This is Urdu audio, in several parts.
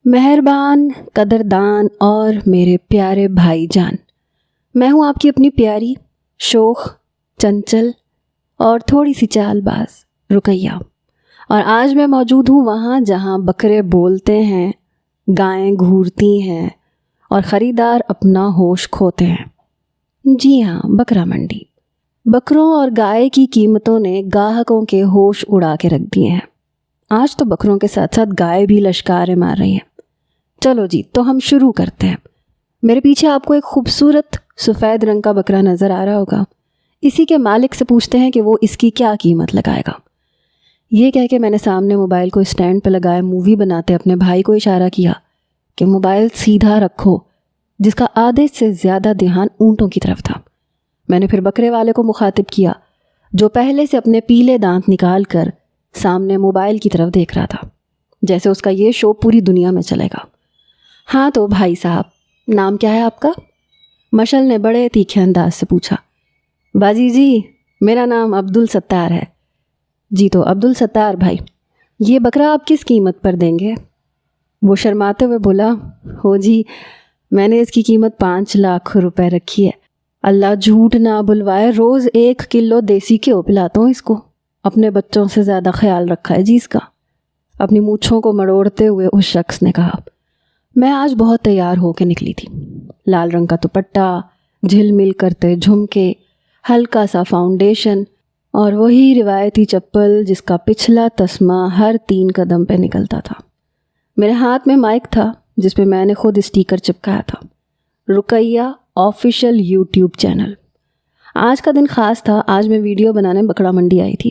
مہربان، قدردان اور میرے پیارے بھائی جان، میں ہوں آپ کی اپنی پیاری، شوخ، چنچل اور تھوڑی سی چال باز رقیہ، اور آج میں موجود ہوں وہاں جہاں بکرے بولتے ہیں، گائیں گھورتی ہیں اور خریدار اپنا ہوش کھوتے ہیں۔ جی ہاں، بکرا منڈی۔ بکروں اور گائے کی قیمتوں نے گاہکوں کے ہوش اڑا کے رکھ دیے ہیں۔ آج تو بکروں کے ساتھ ساتھ گائے بھی لشکاریں مار رہی ہیں۔ چلو جی، تو ہم شروع کرتے ہیں۔ میرے پیچھے آپ کو ایک خوبصورت سفید رنگ کا بکرا نظر آ رہا ہوگا۔ اسی کے مالک سے پوچھتے ہیں کہ وہ اس کی کیا قیمت لگائے گا۔ یہ کہہ کے میں نے سامنے موبائل کو اسٹینڈ پہ لگائے مووی بناتے اپنے بھائی کو اشارہ کیا کہ موبائل سیدھا رکھو، جس کا آدھے سے زیادہ دھیان اونٹوں کی طرف تھا۔ میں نے پھر بکرے والے کو مخاطب کیا جو پہلے سے اپنے پیلے دانت نکال کر سامنے موبائل کی طرف دیکھ رہا تھا، جیسے اس کا یہ شو پوری دنیا میں چلے گا۔ ہاں تو بھائی صاحب، نام کیا ہے آپ کا؟ مشل نے بڑے تیکھے انداز سے پوچھا۔ باجی جی، میرا نام عبدالستار ہے۔ جی تو عبدالستار بھائی، یہ بکرا آپ کس قیمت پر دیں گے؟ وہ شرماتے ہوئے بولا، ہو جی، میں نے اس کی قیمت 5 لاکھ روپے رکھی ہے۔ اللہ جھوٹ نہ بلوائے، روز 1 کلو دیسی گھیو پلاتا ہوں اس کو، اپنے بچوں سے زیادہ خیال رکھا ہے جی اس کا۔ اپنی مونچھوں کو مڑوڑتے ہوئے اس شخص نے کہا۔ میں آج بہت تیار ہو کے نکلی تھی، لال رنگ کا دوپٹہ، جھل مل کرتے جھمکے، ہلکا سا فاؤنڈیشن اور وہی روایتی چپل جس کا پچھلا تسمہ ہر 3 قدم پہ نکلتا تھا۔ میرے ہاتھ میں مائک تھا جس پہ میں نے خود اسٹیکر چپکایا تھا، رقیہ آفیشیل یوٹیوب چینل۔ آج کا دن خاص تھا، آج میں ویڈیو بنانے بکرا منڈی آئی تھی۔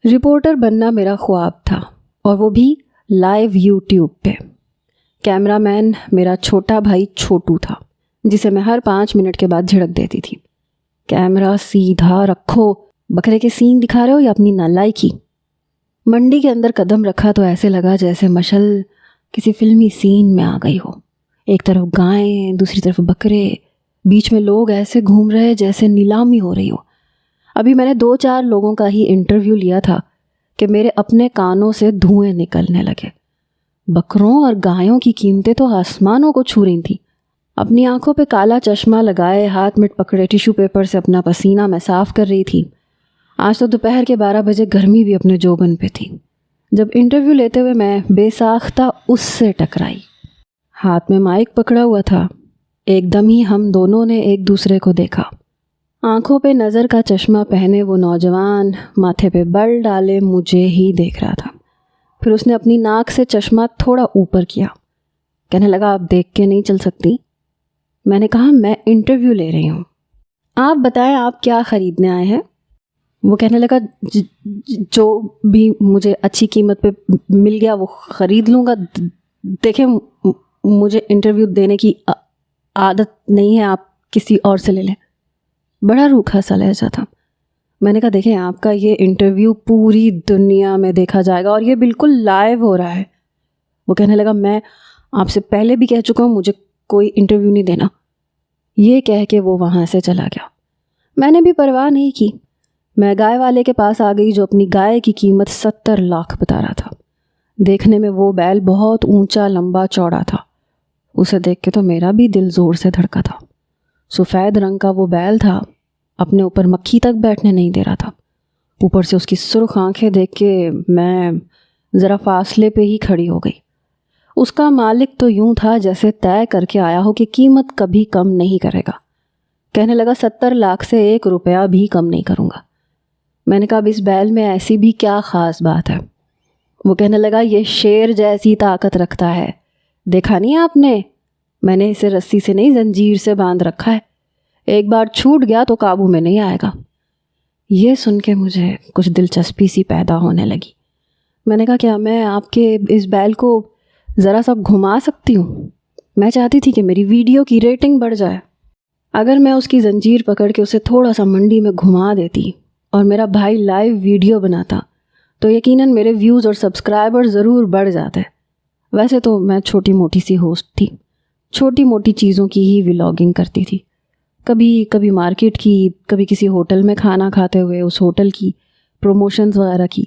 رپورٹر بننا میرا خواب تھا، اور وہ بھی لائیو یوٹیوب پہ۔ کیمرہ مین میرا چھوٹا بھائی چھوٹو تھا، جسے میں ہر 5 منٹ کے بعد جھڑک دیتی تھی۔ کیمرہ سیدھا رکھو، بکرے کے سینگ دکھا رہے ہو یا اپنی نالائکی؟ منڈی کے اندر قدم رکھا تو ایسے لگا جیسے مشل کسی فلمی سین میں آ گئی ہو۔ ایک طرف گائیں، دوسری طرف بکرے، بیچ میں لوگ ایسے گھوم رہے جیسے نیلامی ہو رہی ہو۔ ابھی میں نے 2-4 لوگوں کا ہی انٹرویو لیا تھا کہ میرے اپنے کانوں سے دھوئیں نکلنے لگے۔ بکروں اور گایوں کی قیمتیں تو آسمانوں کو چھو رہی تھیں۔ اپنی آنکھوں پہ کالا چشمہ لگائے، ہاتھ میں پکڑے ٹیشو پیپر سے اپنا پسینہ میں صاف کر رہی تھی۔ آج تو دوپہر کے 12 بجے گرمی بھی اپنے جوبن پہ تھی جب انٹرویو لیتے ہوئے میں بے ساختہ اس سے ٹکرائی۔ ہاتھ میں مائک پکڑا ہوا تھا۔ ایک دم ہی ہم دونوں نے ایک دوسرے کو دیکھا۔ آنکھوں پہ نظر کا چشمہ پہنے وہ نوجوان ماتھے پہ بل ڈالے مجھے ہی دیکھ رہا تھا۔ پھر اس نے اپنی ناک سے چشمہ تھوڑا اوپر کیا، کہنے لگا، آپ دیکھ کے نہیں چل سکتی؟ میں نے کہا، میں انٹرویو لے رہی ہوں، آپ بتائیں آپ کیا خریدنے آئے ہیں؟ وہ کہنے لگا، جو بھی مجھے اچھی قیمت پہ مل گیا وہ خرید لوں گا۔ دیکھیں، مجھے انٹرویو دینے کی عادت نہیں ہے، آپ کسی اور سے لے لیں۔ بڑا روکھا سا لہجہ تھا۔ میں نے کہا، دیکھیں، آپ کا یہ انٹرویو پوری دنیا میں دیکھا جائے گا اور یہ بالکل لائیو ہو رہا ہے۔ وہ کہنے لگا، میں آپ سے پہلے بھی کہہ چکا ہوں، مجھے کوئی انٹرویو نہیں دینا۔ یہ کہہ کے وہ وہاں سے چلا گیا۔ میں نے بھی پرواہ نہیں کی۔ میں گائے والے کے پاس آ گئی جو اپنی گائے کی قیمت 70 لاکھ بتا رہا تھا۔ دیکھنے میں وہ بیل بہت اونچا، لمبا، چوڑا تھا۔ اسے دیکھ کے تو میرا بھی دل زور سے دھڑکا تھا۔ سفید رنگ کا وہ بیل تھا، اپنے اوپر مکھی تک بیٹھنے نہیں دے رہا تھا۔ اوپر سے اس کی سرخ آنکھیں دیکھ کے میں ذرا فاصلے پہ ہی کھڑی ہو گئی۔ اس کا مالک تو یوں تھا جیسے طے کر کے آیا ہو کہ قیمت کبھی کم نہیں کرے گا۔ کہنے لگا، 70 لاکھ سے 1 روپیہ بھی کم نہیں کروں گا۔ میں نے کہا، اب اس بیل میں ایسی بھی کیا خاص بات ہے؟ وہ کہنے لگا، یہ شیر جیسی طاقت رکھتا ہے، دیکھا نہیں آپ نے؟ میں نے اسے رسی سے نہیں زنجیر سے باندھ رکھا ہے، ایک بار چھوٹ گیا تو قابو میں نہیں آئے گا۔ یہ سن کے مجھے کچھ دلچسپی سی پیدا ہونے لگی۔ میں نے کہا، کیا میں آپ کے اس بیل کو ذرا سا گھما سکتی ہوں؟ میں چاہتی تھی کہ میری ویڈیو کی ریٹنگ بڑھ جائے۔ اگر میں اس کی زنجیر پکڑ کے اسے تھوڑا سا منڈی میں گھما دیتی اور میرا بھائی لائیو ویڈیو بناتا تو یقیناً میرے ویوز اور سبسکرائبر ضرور بڑھ جاتے۔ ویسے تو میں چھوٹی موٹی سی ہوسٹ تھی، چھوٹی موٹی چیزوں کی ہی ولاگنگ کرتی تھی، کبھی مارکیٹ کی، کبھی کسی ہوٹل میں کھانا کھاتے ہوئے اس ہوٹل کی پروموشنز وغیرہ کی۔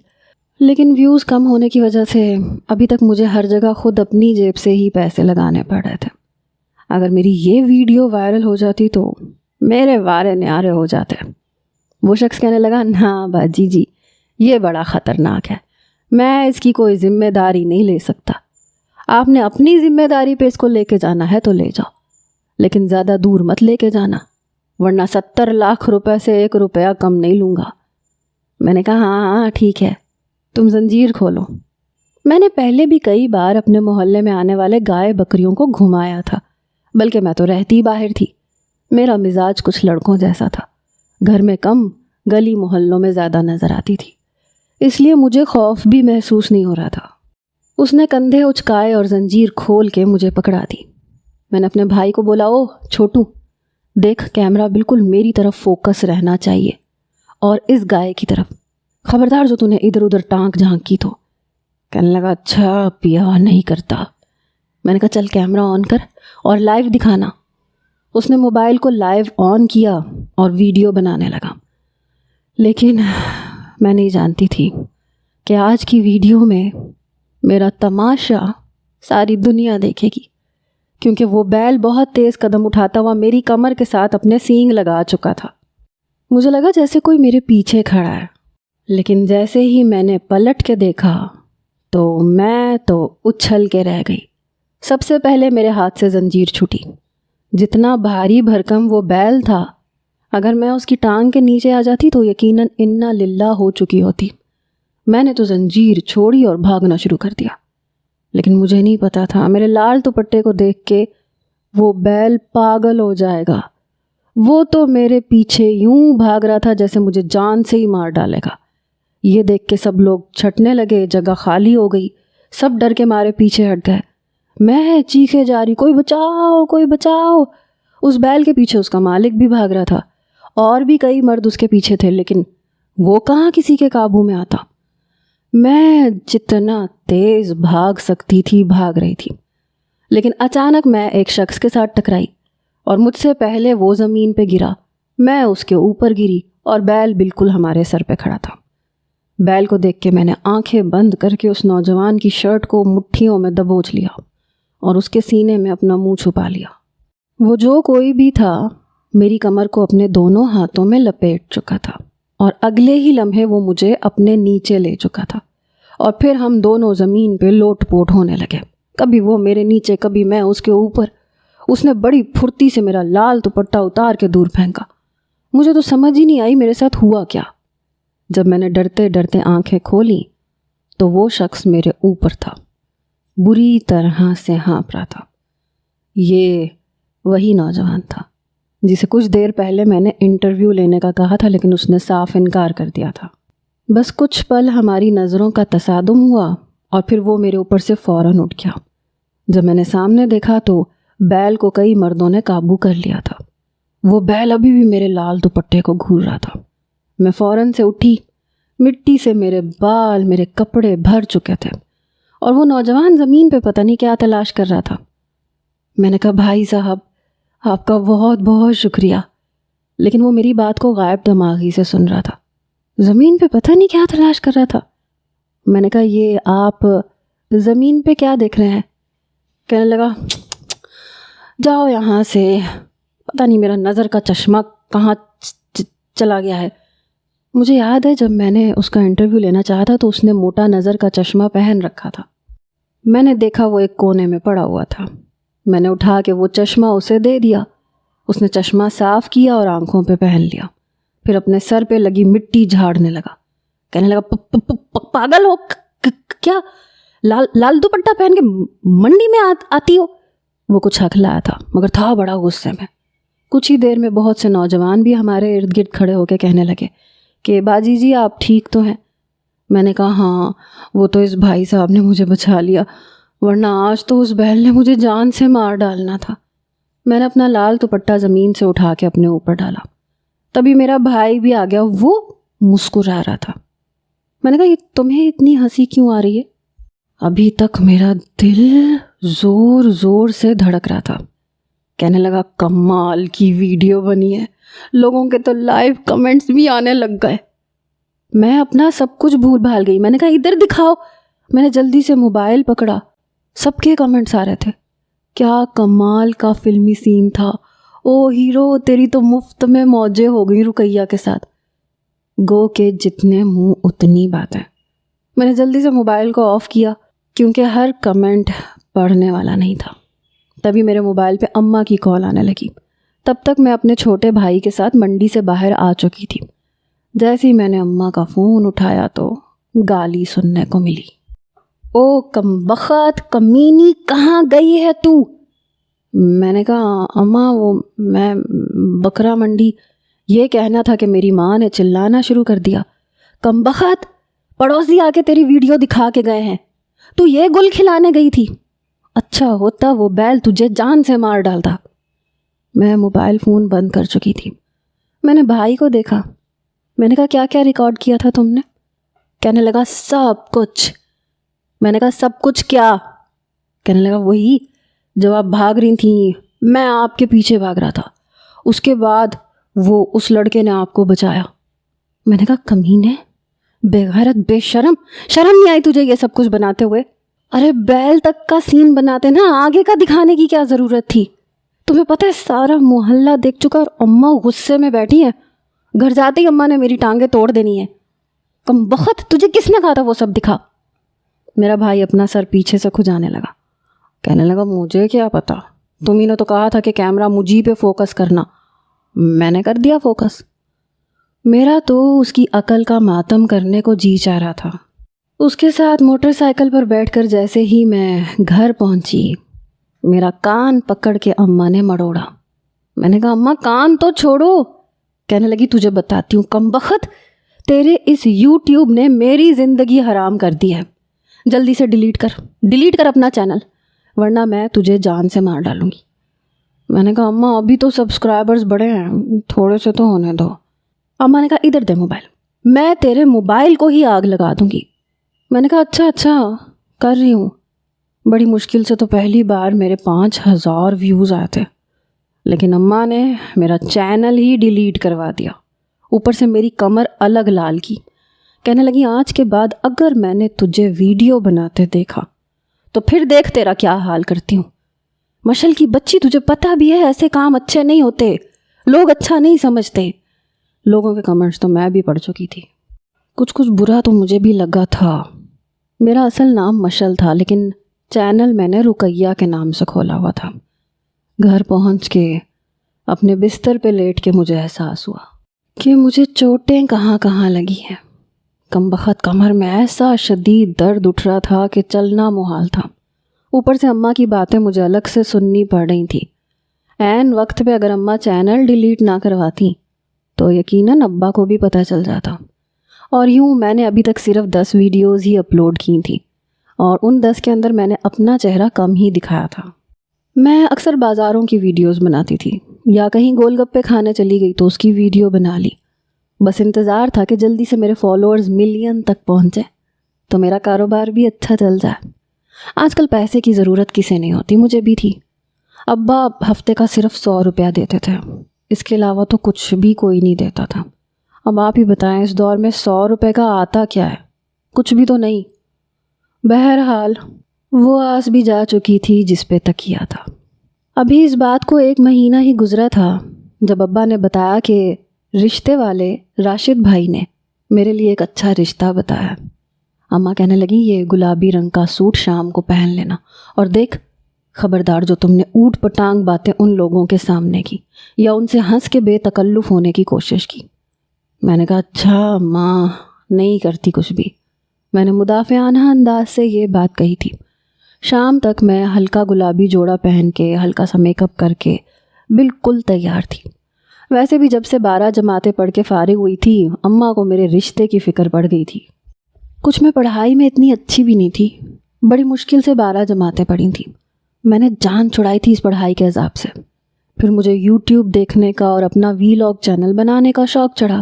لیکن ویوز کم ہونے کی وجہ سے ابھی تک مجھے ہر جگہ خود اپنی جیب سے ہی پیسے لگانے پڑ رہے تھے۔ اگر میری یہ ویڈیو وائرل ہو جاتی تو میرے وارے نیارے ہو جاتے۔ وہ شخص کہنے لگا، نا باجی جی، یہ بڑا خطرناک ہے، میں اس کی کوئی ذمہ داری نہیں لے سکتا۔ آپ نے اپنی ذمہ داری پہ اس کو لے کے جانا ہے تو لے جاؤ، لیکن زیادہ دور مت لے کے جانا، ورنہ 70 لاکھ روپے سے 1 روپیہ کم نہیں لوں گا۔ میں نے کہا ہاں ٹھیک ہے، تم زنجیر کھولو۔ میں نے پہلے بھی کئی بار اپنے محلے میں آنے والے گائے بکریوں کو گھمایا تھا، بلکہ میں تو رہتی باہر تھی۔ میرا مزاج کچھ لڑکوں جیسا تھا، گھر میں کم، گلی محلوں میں زیادہ نظر آتی تھی، اس لیے مجھے خوف بھی محسوس نہیں ہو رہا تھا۔ اس نے کندھے اچکائے اور زنجیر کھول کے مجھے پکڑا دی۔ میں نے اپنے بھائی کو بولا، او چھوٹو دیکھ، کیمرہ بالکل میری طرف فوکس رہنا چاہیے اور اس گائے کی طرف، خبردار جو تو نے ادھر ادھر ٹانک جھانک کی تو۔ کہنے لگا اچھا پیا نہیں کرتا۔ میں نے کہا چل کیمرہ آن کر اور لائیو دکھانا۔ اس نے موبائل کو لائیو آن کیا اور ویڈیو بنانے لگا، لیکن میں نہیں جانتی تھی کہ آج کی ویڈیو میں میرا تماشا ساری دنیا دیکھے گی، کیونکہ وہ بیل بہت تیز قدم اٹھاتا ہوا میری کمر کے ساتھ اپنے سینگ لگا چکا تھا۔ مجھے لگا جیسے کوئی میرے پیچھے کھڑا ہے، لیکن جیسے ہی میں نے پلٹ کے دیکھا تو میں تو اچھل کے رہ گئی۔ سب سے پہلے میرے ہاتھ سے زنجیر چھوٹی۔ جتنا بھاری بھرکم وہ بیل تھا، اگر میں اس کی ٹانگ کے نیچے آ جاتی تو یقیناً انا للہ ہو چکی ہوتی۔ میں نے تو زنجیر چھوڑی اور بھاگنا شروع کر دیا، لیکن مجھے نہیں پتا تھا میرے لال دوپٹے کو دیکھ کے وہ بیل پاگل ہو جائے گا۔ وہ تو میرے پیچھے یوں بھاگ رہا تھا جیسے مجھے جان سے ہی مار ڈالے گا۔ یہ دیکھ کے سب لوگ چھٹنے لگے، جگہ خالی ہو گئی، سب ڈر کے مارے پیچھے ہٹ گئے۔ میں چیخے جا رہی، کوئی بچاؤ کوئی بچاؤ۔ اس بیل کے پیچھے اس کا مالک بھی بھاگ رہا تھا، اور بھی کئی مرد اس کے پیچھے تھے، لیکن وہ کہاں کسی کے قابو میں آتا۔ میں جتنا تیز بھاگ سکتی تھی بھاگ رہی تھی، لیکن اچانک میں ایک شخص کے ساتھ ٹکرائی اور مجھ سے پہلے وہ زمین پہ گرا، میں اس کے اوپر گری اور بیل بالکل ہمارے سر پہ کھڑا تھا۔ بیل کو دیکھ کے میں نے آنکھیں بند کر کے اس نوجوان کی شرٹ کو مٹھیوں میں دبوچ لیا اور اس کے سینے میں اپنا منہ چھپا لیا۔ وہ جو کوئی بھی تھا میری کمر کو اپنے دونوں ہاتھوں میں لپیٹ چکا تھا، اور اگلے ہی لمحے وہ مجھے اپنے نیچے لے چکا تھا، اور پھر ہم دونوں زمین پہ لوٹ پوٹ ہونے لگے، کبھی وہ میرے نیچے کبھی میں اس کے اوپر۔ اس نے بڑی پھرتی سے میرا لال دوپٹہ اتار کے دور پھینکا۔ مجھے تو سمجھ ہی نہیں آئی میرے ساتھ ہوا کیا۔ جب میں نے ڈرتے ڈرتے آنکھیں کھولیں تو وہ شخص میرے اوپر تھا، بری طرح سے ہانپ رہا تھا۔ یہ وہی نوجوان تھا جسے کچھ دیر پہلے میں نے انٹرویو لینے کا کہا تھا، لیکن اس نے صاف انکار کر دیا تھا۔ بس کچھ پل ہماری نظروں کا تصادم ہوا اور پھر وہ میرے اوپر سے فوراً اٹھ گیا۔ جب میں نے سامنے دیکھا تو بیل کو کئی مردوں نے قابو کر لیا تھا۔ وہ بیل ابھی بھی میرے لال دوپٹے کو گھور رہا تھا۔ میں فوراً سے اٹھی، مٹی سے میرے بال، میرے کپڑے بھر چکے تھے، اور وہ نوجوان زمین پہ پتہ نہیں کیا تلاش کر رہا تھا۔ میں نے کہا بھائی صاحب آپ کا بہت بہت شکریہ، لیکن وہ میری بات کو غائب دماغی سے سن رہا تھا۔ زمین پہ پتہ نہیں کیا تلاش کر رہا تھا۔ میں نے کہا یہ آپ زمین پہ کیا دیکھ رہے ہیں؟ کہنے لگا جاؤ یہاں سے، پتہ نہیں میرا نظر کا چشمہ کہاں چلا گیا ہے۔ مجھے یاد ہے جب میں نے اس کا انٹرویو لینا چاہا تھا تو اس نے موٹا نظر کا چشمہ پہن رکھا تھا۔ میں نے دیکھا وہ ایک کونے میں پڑا ہوا تھا۔ میں نے اٹھا کے وہ چشمہ اسے دے دیا۔ اس نے چشمہ صاف کیا اور آنکھوں پہ پہن لیا، پھر اپنے سر پہ لگی مٹی جھاڑنے لگا۔ کہنے لگا پاگل ہو کیا، لال دوپٹہ پہن کے منڈی میں آتی ہو؟ وہ کچھ ہکلایا تھا مگر تھا بڑا غصے میں۔ کچھ ہی دیر میں بہت سے نوجوان بھی ہمارے ارد گرد کھڑے ہو کے کہنے لگے کہ باجی جی آپ ٹھیک تو ہیں؟ میں نے کہا ہاں، وہ تو اس بھائی صاحب نے مجھے بچا لیا، ورنہ آج تو اس بیل نے مجھے جان سے مار ڈالنا تھا۔ میں نے اپنا لال دوپٹہ زمین سے اٹھا کے اپنے اوپر ڈالا، تبھی میرا بھائی بھی آ گیا، وہ مسکرا رہا تھا۔ میں نے کہا یہ تمہیں اتنی ہنسی کیوں آ رہی ہے؟ ابھی تک میرا دل زور زور سے دھڑک رہا تھا۔ کہنے لگا کمال کی ویڈیو بنی ہے، لوگوں کے تو لائیو کمنٹس بھی آنے لگ گئے۔ میں اپنا سب کچھ بھول بھال گئی. میں نے کہا ادھر دکھاؤ. میں نے جلدی سے موبائل پکڑا. سب کے کمنٹس آ رہے تھے. کیا کمال کا فلمی سین تھا. او ہیرو تیری تو مفت میں موجیں ہو گئی رقیہ کے ساتھ. گو کہ جتنے منہ اتنی باتیں. میں نے جلدی سے موبائل کو آف کیا کیونکہ ہر کمنٹ پڑھنے والا نہیں تھا. تبھی میرے موبائل پہ اماں کی کال آنے لگی. تب تک میں اپنے چھوٹے بھائی کے ساتھ منڈی سے باہر آ چکی تھی. جیسے ہی میں نے اماں کا فون اٹھایا تو گالی سننے کو ملی. او کمبخت کمینی کہاں گئی ہے تو؟ میں نے کہا اماں وہ میں بکرا منڈی. یہ کہنا تھا کہ میری ماں نے چلانا شروع کر دیا. کمبخت پڑوسی آ کے تیری ویڈیو دکھا کے گئے ہیں. تو یہ گل کھلانے گئی تھی. اچھا ہوتا وہ بیل تجھے جان سے مار ڈالتا. میں موبائل فون بند کر چکی تھی. میں نے بھائی کو دیکھا. میں نے کہا کیا کیا ریکارڈ کیا تھا تم نے؟ کہنے لگا سب کچھ. میں نے کہا سب کچھ کیا؟ کہنے لگا وہی جب آپ بھاگ رہی تھیں میں آپ کے پیچھے بھاگ رہا تھا. اس کے بعد وہ اس لڑکے نے آپ کو بچایا. میں نے کہا کمینے بے غیرت بے شرم نہیں آئی تجھے یہ سب کچھ بناتے ہوئے؟ ارے بیل تک کا سین بناتے نا, آگے کا دکھانے کی کیا ضرورت تھی؟ تمہیں پتہ ہے سارا محلہ دیکھ چکا اور اماں غصے میں بیٹھی ہیں. گھر جاتے ہی اماں نے میری ٹانگیں توڑ دینی ہے. کمبخت تجھے کس نے کہا تھا وہ سب دکھا؟ میرا بھائی اپنا سر پیچھے سے کھجانے لگا. کہنے لگا مجھے کیا پتا, تم ہی نے تو کہا تھا کہ کیمرہ مجھی پہ فوکس کرنا. میں نے کر دیا فوکس. میرا تو اس کی عقل کا ماتم کرنے کو جی چاہ رہا تھا. اس کے ساتھ موٹر سائیکل پر بیٹھ کر جیسے ہی میں گھر پہنچی میرا کان پکڑ کے اماں نے مڑوڑا. میں نے کہا اماں کان تو چھوڑو. کہنے لگی تجھے بتاتی ہوں کمبخت, تیرے اس یوٹیوب نے میری زندگی حرام کر دی ہے. جلدی سے ڈیلیٹ کر اپنا چینل ورنہ میں تجھے جان سے مار ڈالوں گی. میں نے کہا اماں ابھی تو سبسکرائبرز بڑے ہیں, تھوڑے سے تو ہونے دو. اماں نے کہا ادھر دے موبائل, میں تیرے موبائل کو ہی آگ لگا دوں گی. میں نے کہا اچھا کر رہی ہوں. بڑی مشکل سے تو پہلی بار میرے 5000 ویوز آئے تھے, لیکن اماں نے میرا چینل ہی ڈیلیٹ کروا دیا. اوپر سے میری کمر الگ لال کی. کہنے لگی آج کے بعد اگر میں نے تجھے ویڈیو بناتے دیکھا تو پھر دیکھ تیرا کیا حال کرتی ہوں. مشل کی بچی تجھے پتہ بھی ہے ایسے کام اچھے نہیں ہوتے, لوگ اچھا نہیں سمجھتے. لوگوں کے کمنٹس تو میں بھی پڑھ چکی تھی. کچھ برا تو مجھے بھی لگا تھا. میرا اصل نام مشل تھا لیکن چینل میں نے رقیہ کے نام سے کھولا ہوا تھا. گھر پہنچ کے اپنے بستر پہ لیٹ کے مجھے احساس ہوا کہ مجھے چوٹیں کہاں لگی ہیں. کمبخت کمر میں ایسا شدید درد اٹھ رہا تھا کہ چلنا محال تھا. اوپر سے اماں کی باتیں مجھے الگ سے سننی پڑ رہی تھیں. عین وقت پہ اگر اماں چینل ڈیلیٹ نہ کرواتی تو یقیناً ابا کو بھی پتہ چل جاتا. اور یوں میں نے ابھی تک صرف 10 ویڈیوز ہی اپلوڈ کی تھیں اور ان 10 کے اندر میں نے اپنا چہرہ کم ہی دکھایا تھا. میں اکثر بازاروں کی ویڈیوز بناتی تھی یا کہیں گول گپے کھانے چلی گئی تو اس کی ویڈیو بنا لی. بس انتظار تھا کہ جلدی سے میرے فالوورز ملین تک پہنچے تو میرا کاروبار بھی اچھا چل جائے. آج کل پیسے کی ضرورت کسے نہیں ہوتی, مجھے بھی تھی. ابا ہفتے کا صرف 100 روپیہ دیتے تھے, اس کے علاوہ تو کچھ بھی کوئی نہیں دیتا تھا. اب آپ ہی بتائیں اس دور میں 100 روپے کا آتا کیا ہے, کچھ بھی تو نہیں. بہرحال وہ آس بھی جا چکی تھی جس پہ تکیا تھا. ابھی اس بات کو 1 مہینہ ہی گزرا تھا جب ابا نے بتایا کہ رشتے والے راشد بھائی نے میرے لیے ایک اچھا رشتہ بتایا. اماں کہنے لگی یہ گلابی رنگ کا سوٹ شام کو پہن لینا, اور دیکھ خبردار جو تم نے اوٹ پٹانگ باتیں ان لوگوں کے سامنے کی یا ان سے ہنس کے بے تکلف ہونے کی کوشش کی. میں نے کہا اچھا ماں نہیں کرتی کچھ بھی. میں نے مدافعانہ انداز سے یہ بات کہی تھی. شام تک میں ہلکا گلابی جوڑا پہن کے ہلکا سا میک اپ کر کے بالکل تیار تھی. ویسے بھی جب سے 12 جماعتیں پڑھ کے فارغ ہوئی تھی اماں کو میرے رشتے کی فکر پڑ گئی تھی. کچھ میں پڑھائی میں اتنی اچھی بھی نہیں تھی, بڑی مشکل سے 12 جماعتیں پڑھی تھیں. میں نے جان چھڑائی تھی اس پڑھائی کے عذاب سے. پھر مجھے یوٹیوب دیکھنے کا اور اپنا ویلاگ چینل بنانے کا شوق چڑھا,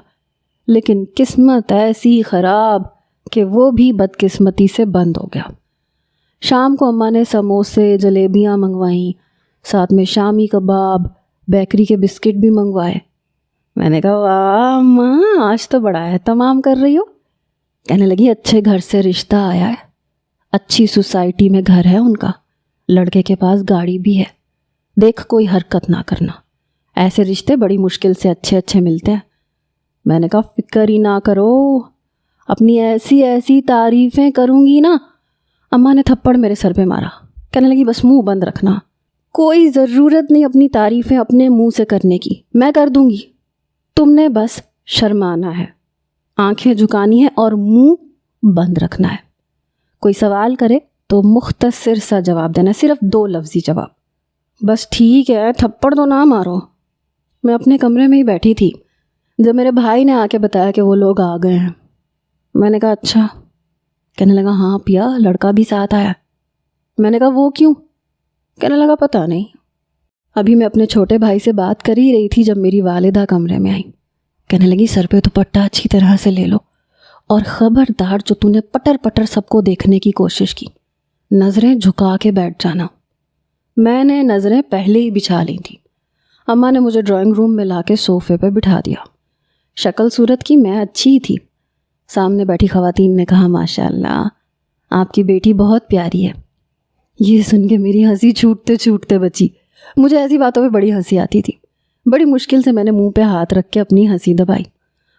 لیکن قسمت ایسی خراب کہ وہ بھی بدقسمتی سے بند ہو گیا. شام کو اماں نے سموسے جلیبیاں منگوائیں, ساتھ میں شامی کباب بیکری کے بسکٹ بھی منگوائے. میں نے کہا واہ ماں آج تو بڑا اہتمام کر رہی ہو, کہنے لگی اچھے گھر سے رشتہ آیا ہے، اچھی سوسائٹی میں گھر ہے ان کا، لڑکے کے پاس گاڑی بھی ہے، دیکھ کوئی حرکت نہ کرنا، ایسے رشتے بڑی مشکل سے اچھے ملتے ہیں۔ میں نے کہا فکر ہی نہ کرو، اپنی ایسی تعریفیں کروں گی نا۔ اماں نے تھپڑ میرے سر پہ مارا، کہنے لگی بس منہ بند رکھنا، کوئی ضرورت نہیں اپنی تعریفیں اپنے منہ سے کرنے کی، میں کر دوں گی، تم نے بس شرمانا ہے، آنکھیں جھکانی ہے اور منہ بند رکھنا ہے، کوئی سوال کرے تو مختصر سا جواب دینا، صرف 2 لفظی جواب۔ بس ٹھیک ہے، تھپڑ تو نہ مارو۔ میں اپنے کمرے میں ہی بیٹھی تھی جب میرے بھائی نے آ کے بتایا کہ وہ لوگ آ گئے ہیں۔ میں نے کہا اچھا؟ کہنے لگا ہاں پیا، لڑکا بھی ساتھ آیا۔ میں نے کہا وہ کیوں؟ کہنے لگا پتہ نہیں۔ ابھی میں اپنے چھوٹے بھائی سے بات کر ہی رہی تھی جب میری والدہ کمرے میں آئی، کہنے لگی سر پہ دوپٹہ اچھی طرح سے لے لو، اور خبردار جو تو نے پٹر پٹر سب کو دیکھنے کی کوشش کی، نظریں جھکا کے بیٹھ جانا۔ میں نے نظریں پہلے ہی بچھا لی تھی۔ اماں نے مجھے ڈرائنگ روم میں لا کے صوفے پہ بٹھا دیا۔ شکل صورت کی میں اچھی تھی۔ سامنے بیٹھی خواتین نے کہا ماشاء اللہ آپ کی بیٹی بہت پیاری ہے۔ یہ سن کے میری ہنسی چھوٹتے بچی۔ مجھے ایسی باتوں پہ بڑی ہنسی آتی تھی۔ بڑی مشکل سے میں نے منہ پہ ہاتھ رکھ کے اپنی ہنسی دبائی۔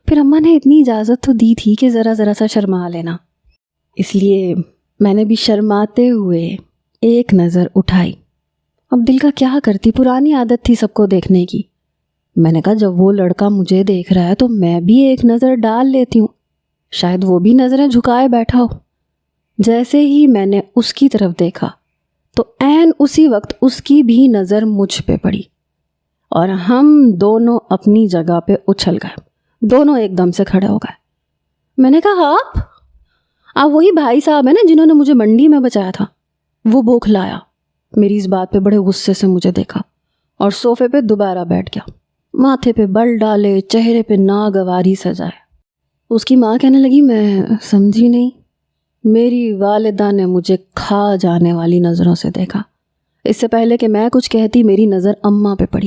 پھر اماں نے اتنی اجازت تو دی تھی کہ ذرا سا شرما لینا، اس لیے میں نے بھی شرماتے ہوئے ایک نظر اٹھائی۔ اب دل کا کیا کرتی، پرانی عادت تھی سب کو دیکھنے کی۔ میں نے کہا جب وہ لڑکا مجھے دیکھ رہا ہے تو میں بھی ایک نظر ڈال لیتی ہوں، شاید وہ بھی نظریں جھکائے بیٹھا ہو۔ جیسے ہی میں نے اس کی طرف دیکھا تو عین اسی وقت اس کی بھی نظر مجھ پہ پڑی، اور ہم دونوں اپنی جگہ پہ اچھل گئے، دونوں ایک دم سے کھڑے ہو گئے۔ میں نے کہا آپ وہی بھائی صاحب ہیں نا جنہوں نے مجھے منڈی میں بچایا تھا؟ وہ بوکھلایا، میری اس بات پہ بڑے غصے سے مجھے دیکھا اور صوفے پہ دوبارہ بیٹھ گیا، ماتھے پہ بل ڈالے، چہرے پہ ناگواری سجائے۔ اس کی ماں کہنے لگی میں سمجھی نہیں۔ میری والدہ نے مجھے کھا جانے والی نظروں سے دیکھا۔ اس سے پہلے کہ میں کچھ کہتی میری نظر اماں پہ پڑی۔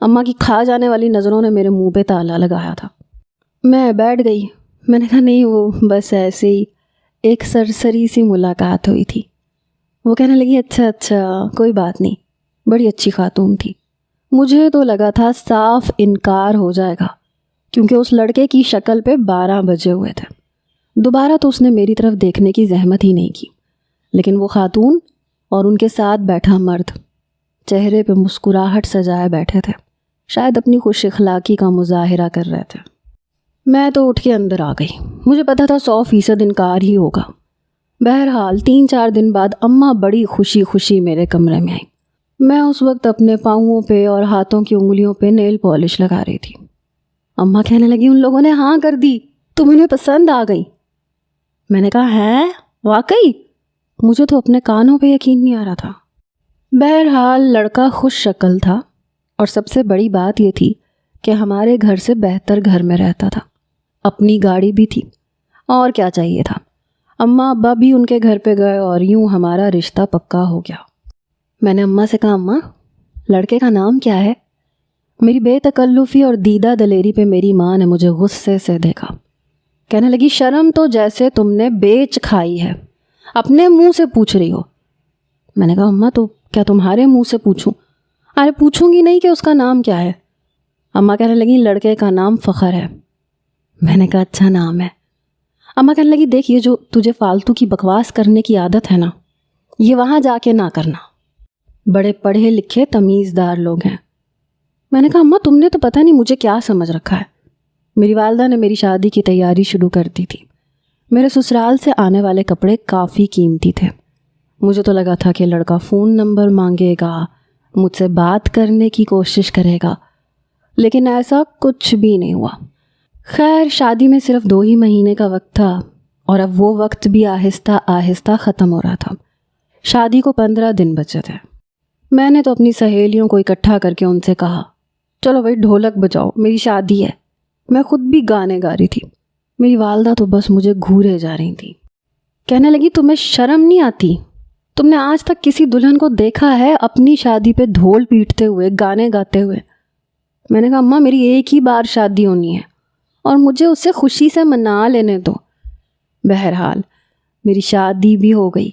اماں کی کھا جانے والی نظروں نے میرے منہ پہ تالا لگایا تھا۔ میں بیٹھ گئی۔ میں نے کہا نہیں، وہ بس ایسے ہی ایک سرسری سی ملاقات ہوئی تھی۔ وہ کہنے لگی اچھا کوئی بات نہیں، بڑی اچھی خاتون تھی۔ مجھے تو لگا تھا صاف انکار ہو جائے گا، کیونکہ اس لڑکے کی شکل پہ 12 بجے ہوئے تھے۔ دوبارہ تو اس نے میری طرف دیکھنے کی زحمت ہی نہیں کی، لیکن وہ خاتون اور ان کے ساتھ بیٹھا مرد چہرے پہ مسکراہٹ سجائے بیٹھے تھے، شاید اپنی خوش اخلاقی کا مظاہرہ کر رہے تھے۔ میں تو اٹھ کے اندر آ گئی، مجھے پتا تھا 100% انکار ہی ہوگا۔ بہرحال 3-4 دن بعد اماں بڑی خوشی میرے کمرے میں آئی۔ میں اس وقت اپنے پاؤں پہ اور ہاتھوں کی انگلیوں پہ نیل پالش لگا رہی تھی۔ اماں کہنے لگی ان لوگوں نے ہاں کر دی، تم انہیں پسند آ گئی۔ میں نے کہا ہے واقعی؟ مجھے تو اپنے کانوں پہ یقین نہیں آ رہا تھا۔ بہرحال لڑکا خوش شکل تھا، اور سب سے بڑی بات یہ تھی کہ ہمارے گھر سے بہتر گھر میں رہتا تھا، اپنی گاڑی بھی تھی، اور کیا چاہیے تھا۔ اماں ابا بھی ان کے گھر پہ گئے اور یوں ہمارا رشتہ پکا ہو گیا۔ میں نے اماں سے کہا اماں لڑکے کا نام کیا ہے؟ میری بے تکلفی اور دیدہ دلیری پہ میری ماں نے مجھے غصے سے دیکھا۔ کہنے لگی شرم تو جیسے تم نے بیچ کھائی ہے، اپنے منہ سے پوچھ رہی ہو۔ میں نے کہا اماں تو کیا تمہارے منہ سے پوچھوں؟ ارے پوچھوں گی نہیں کہ اس کا نام کیا ہے۔ اماں کہنے لگی لڑکے کا نام فخر ہے۔ میں نے کہا اچھا نام ہے۔ اماں کہنے لگی دیکھ یہ جو تجھے فالتو کی بکواس کرنے کی عادت ہے نا، یہ وہاں جا کے نہ کرنا، بڑے پڑھے لکھے تمیزدار لوگ ہیں۔ میں نے کہا اماں تم نے تو پتہ نہیں مجھے کیا سمجھ رکھا ہے۔ میری والدہ نے میری شادی کی تیاری شروع کر دی تھی۔ میرے سسرال سے آنے والے کپڑے کافی قیمتی تھے۔ مجھے تو لگا تھا کہ لڑکا فون نمبر مانگے گا، مجھ سے بات کرنے کی کوشش کرے گا، لیکن ایسا کچھ بھی نہیں ہوا۔ خیر شادی میں صرف 2 ہی مہینے کا وقت تھا، اور اب وہ وقت بھی آہستہ آہستہ ختم ہو رہا تھا۔ شادی کو 15 دن بچے تھے۔ میں نے تو اپنی سہیلیوں کو اکٹھا کر کے ان سے کہا چلو بھائی ڈھولک بجاؤ، میری شادی ہے۔ میں خود بھی گانے گا رہی تھی۔ میری والدہ تو بس مجھے گھورے جا رہی تھی۔ کہنے لگی تمہیں شرم نہیں آتی؟ تم نے آج تک کسی دلہن کو دیکھا ہے اپنی شادی پہ ڈھول پیٹتے ہوئے، گانے گاتے ہوئے؟ میں نے کہا اماں میری ایک ہی بار شادی ہونی ہے، اور مجھے اسے خوشی سے منا لینے دو۔ بہرحال میری شادی بھی ہو گئی۔